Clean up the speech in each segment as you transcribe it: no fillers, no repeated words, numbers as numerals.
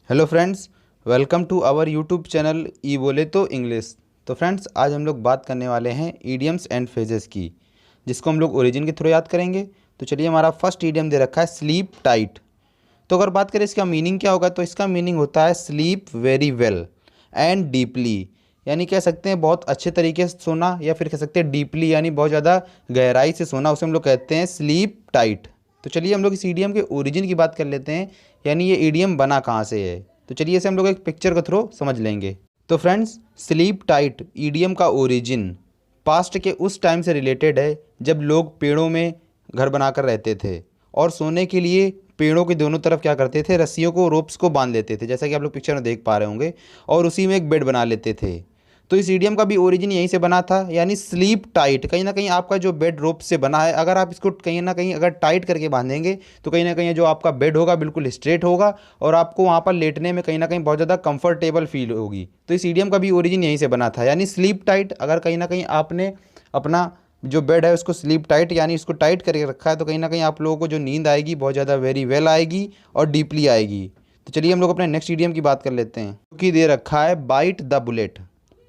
Hello friends, welcome to our YouTube channel ई बोले तो इंग्लिश। तो फ्रेंड्स, आज हम लोग बात करने वाले हैं ईडियम्स एंड फ्रेजेस की, जिसको हम लोग ओरिजिन के थ्रू याद करेंगे। तो चलिए, हमारा फर्स्ट ईडियम दे रखा है स्लीप टाइट। तो अगर बात करें इसका मीनिंग क्या होगा, तो इसका मीनिंग होता है sleep very well and deeply. यानी कह सकते हैं बहुत अच्छे तरीके से सोना, या फिर कह सकते हैं डीपली यानी बहुत ज़्यादा गहराई से सोना, उसे हम लोग कहते हैं स्लीप टाइट। तो चलिए हम लोग इस ईडियम के ओरिजिन की बात कर लेते हैं, यानी ये ईडियम बना कहाँ से है। तो चलिए इसे हम लोग एक पिक्चर के थ्रू समझ लेंगे। तो फ्रेंड्स, स्लीप टाइट ईडियम का ओरिजिन पास्ट के उस टाइम से रिलेटेड है जब लोग पेड़ों में घर बनाकर रहते थे और सोने के लिए पेड़ों के दोनों तरफ क्या करते थे, रस्सियों को, रोप्स को बांध लेते थे, जैसा कि आप लोग पिक्चर में देख पा रहे होंगे, और उसी में एक बेड बना लेते थे। तो इस ईडियम का भी ओरिजिन यहीं से बना था, यानी स्लीप टाइट। कहीं ना कहीं आपका जो बेड रोप से बना है, अगर आप इसको कहीं ना कहीं अगर टाइट करके बांधेंगे तो कहीं ना कहीं जो आपका बेड होगा बिल्कुल स्ट्रेट होगा और आपको वहाँ पर लेटने में कहीं ना कहीं बहुत ज़्यादा कंफर्टेबल फील होगी। तो इस ईडियम का भी ओरिजिन यहीं से बना था, यानी स्लीप टाइट। अगर कहीं ना कहीं आपने अपना जो बेड है उसको स्लीप टाइट यानी इसको टाइट करके रखा है, तो कहीं ना कहीं आप लोगों को जो नींद आएगी बहुत ज़्यादा वेरी वेल आएगी और डीपली आएगी। तो चलिए हम लोग अपने नेक्स्ट ईडियम की बात कर लेते हैं, कि दे रखा है बाइट द बुलेट।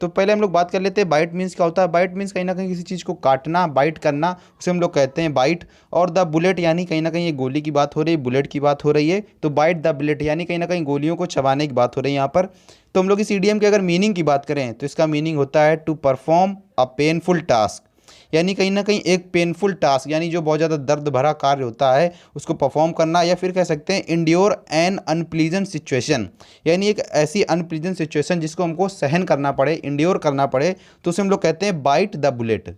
तो पहले हम लोग बात कर लेते हैं बाइट मीन्स क्या होता है। बाइट मीन्स कहीं ना कहीं किसी चीज़ को काटना, बाइट करना, उसे हम लोग कहते हैं बाइट। और द बुलेट यानी कहीं ना कहीं ये गोली की बात हो रही है, बुलेट की बात हो रही है। तो बाइट द बुलेट यानी कहीं ना कहीं गोलियों को चबाने की बात हो रही है यहाँ पर। तो हम लोग इस ईडियम के अगर मीनिंग की बात करें तो इसका मीनिंग होता है to perform a painful task. यानी कहीं ना कहीं एक पेनफुल टास्क, यानी जो बहुत ज़्यादा दर्द भरा कार्य होता है उसको परफॉर्म करना, या फिर कह सकते हैं इंड्योर एन अनप्लीजेंट सिचुएशन। यानी एक ऐसी अनप्लीजेंट सिचुएशन जिसको हमको सहन करना पड़े, इंड्योर करना पड़े, तो उसे हम लोग कहते हैं बाइट द बुलेट।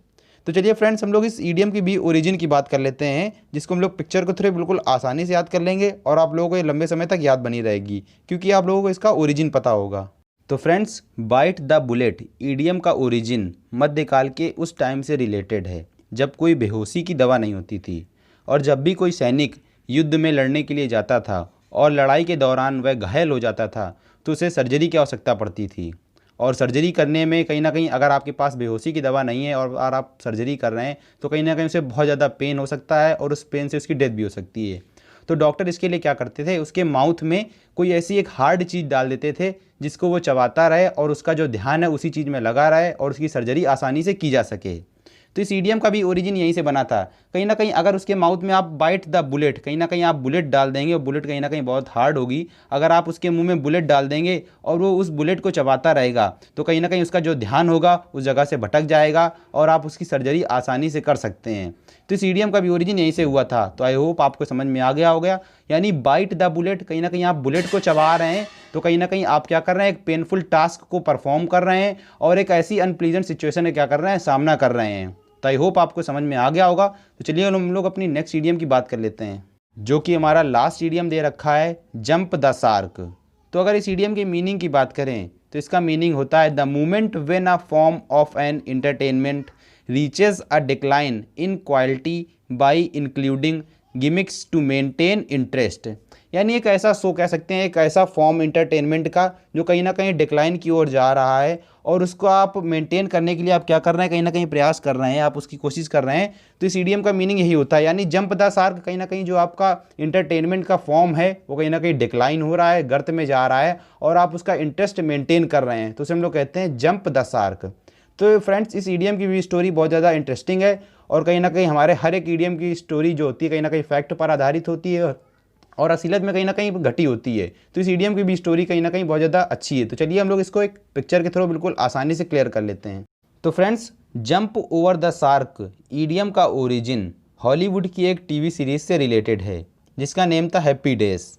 तो चलिए फ्रेंड्स, हम लोग इस ईडियम की भी ओरिजिन की बात कर लेते हैं, जिसको हम लोग पिक्चर के थ्रू बिल्कुल आसानी से याद कर लेंगे और आप लोगों को ये लंबे समय तक याद बनी रहेगी, क्योंकि आप लोगों को इसका ओरिजिन पता होगा। तो friends, bite the bullet idiom का ओरिजिन मध्यकाल के उस टाइम से रिलेटेड है जब कोई बेहोशी की दवा नहीं होती थी, और जब भी कोई सैनिक युद्ध में लड़ने के लिए जाता था और लड़ाई के दौरान वह घायल हो जाता था तो उसे सर्जरी की आवश्यकता पड़ती थी। और सर्जरी करने में कहीं ना कहीं अगर आपके पास बेहोशी की दवा नहीं है और अगर आप सर्जरी कर रहे हैं तो कहीं ना कहीं उसे बहुत ज़्यादा पेन हो सकता है और उस पेन से उसकी डेथ भी हो सकती है। तो डॉक्टर इसके लिए क्या करते थे, उसके माउथ में कोई ऐसी एक हार्ड चीज़ डाल देते थे जिसको वो चबाता रहे और उसका जो ध्यान है उसी चीज़ में लगा रहे और उसकी सर्जरी आसानी से की जा सके। तो इस ईडियम का भी ओरिजिन यहीं से बना था। कहीं ना कहीं अगर उसके माउथ में आप बाइट द बुलेट, कहीं ना कहीं आप बुलेट डाल देंगे और बुलेट कहीं ना कहीं बहुत हार्ड होगी, अगर आप उसके मुंह में बुलेट डाल देंगे और वो उस बुलेट को चबाता रहेगा तो कहीं ना कहीं उसका जो ध्यान होगा उस जगह से भटक जाएगा और आप उसकी सर्जरी आसानी से कर सकते हैं। तो इस ईडियम का भी ओरिजिन यहीं से हुआ था। तो आई होप आपको समझ में आ गया होगा। यानी बाइट द बुलेट, कहीं ना कहीं आप बुलेट को चबा रहे हैं तो कहीं ना कहीं आप क्या कर रहे हैं, एक पेनफुल टास्क को परफॉर्म कर रहे हैं और एक ऐसी अनप्लीजेंट सिचुएशन का क्या कर रहे हैं, सामना कर रहे हैं। तो आई होप आपको समझ में आ गया होगा। तो चलिए हम लोग अपनी नेक्स्ट ईडियम की बात कर लेते हैं, जो कि हमारा लास्ट ईडियम दे रखा है जंप द शार्क। तो अगर इस ईडियम की मीनिंग की बात करें तो इसका मीनिंग होता है the moment when a form of an entertainment reaches a decline in quality by including gimmicks to maintain interest. यानी एक ऐसा शो कह सकते हैं, एक ऐसा फॉर्म इंटरटेनमेंट का जो कहीं ना कहीं डिक्लाइन की ओर जा रहा है और उसको आप मेंटेन करने के लिए आप क्या कर रहे हैं, कहीं ना कहीं प्रयास कर रहे हैं, आप उसकी कोशिश कर रहे हैं। तो इस ईडियम का मीनिंग यही होता है। यानी जंप द शार्क, कहीं ना कहीं जो आपका इंटरटेनमेंट का फॉर्म है वो कहीं ना कहीं डिक्लाइन हो रहा है, गर्त में जा रहा है और आप उसका इंटरेस्ट मेंटेन कर रहे हैं, तो उसे हम लोग कहते हैं जंप द शार्क। तो फ्रेंड्स, इस ईडियम की भी स्टोरी बहुत ज़्यादा इंटरेस्टिंग है और कहीं ना कहीं हमारे हर एक ईडियम की स्टोरी जो होती है कहीं ना कहीं फैक्ट पर आधारित होती है और असलियत में कहीं ना कहीं घटी होती है। तो इस ईडियम की भी स्टोरी कहीं ना कहीं बहुत ज़्यादा अच्छी है। तो चलिए हम लोग इसको एक पिक्चर के थ्रू बिल्कुल आसानी से क्लियर कर लेते हैं। तो friends, jump over the shark idiom का ओरिजिन हॉलीवुड की एक टीवी सीरीज से रिलेटेड है जिसका नेम था हैप्पी डेज।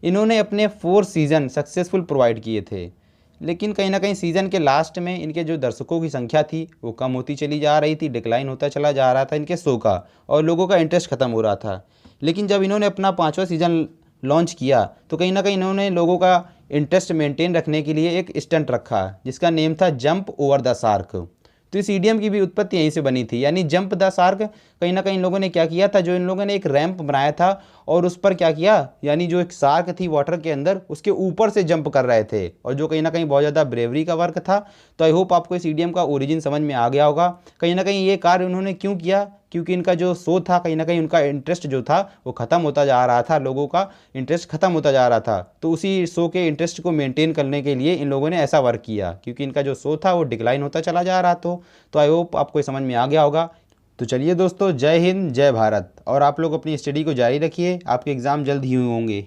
इन्होंने अपने 4 सीज़न सक्सेसफुल प्रोवाइड किए थे, लेकिन कहीं ना कहीं सीज़न के लास्ट में इनके जो दर्शकों की संख्या थी वो कम होती चली जा रही थी, डिक्लाइन होता चला जा रहा था इनके शो का और लोगों का इंटरेस्ट ख़त्म हो रहा था। लेकिन जब इन्होंने अपना 5वां सीज़न लॉन्च किया तो कहीं ना कहीं इन्होंने लोगों का इंटरेस्ट मेंटेन रखने के लिए एक स्टंट रखा जिसका नेम था जंप ओवर द शार्क। तो इस ईडियम की भी उत्पत्ति यहीं से बनी थी। यानी जंप द शार्क, कहीं ना कहीं इन लोगों ने क्या किया था, जो इन लोगों ने एक रैंप बनाया था और उस पर क्या किया, यानी जो एक शार्क थी वाटर के अंदर उसके ऊपर से जंप कर रहे थे और जो कहीं ना कहीं बहुत ज़्यादा ब्रेवरी का वर्क था। तो आई होप आपको इस ईडियम का ओरिजिन समझ में आ गया होगा। कहीं ना कहीं ये कार्य उन्होंने क्यों किया, क्योंकि इनका जो शो था कहीं ना कहीं उनका इंटरेस्ट जो था वो ख़त्म होता जा रहा था, लोगों का इंटरेस्ट ख़त्म होता जा रहा था। तो उसी शो के इंटरेस्ट को मेंटेन करने के लिए इन लोगों ने ऐसा वर्क किया, क्योंकि इनका जो शो था वो डिक्लाइन होता चला जा रहा था। तो आई होप आपको समझ में आ गया होगा। तो चलिए दोस्तों, जय हिंद जय भारत, और आप लोग अपनी स्टडी को जारी रखिए, आपके एग्ज़ाम जल्द ही होंगे।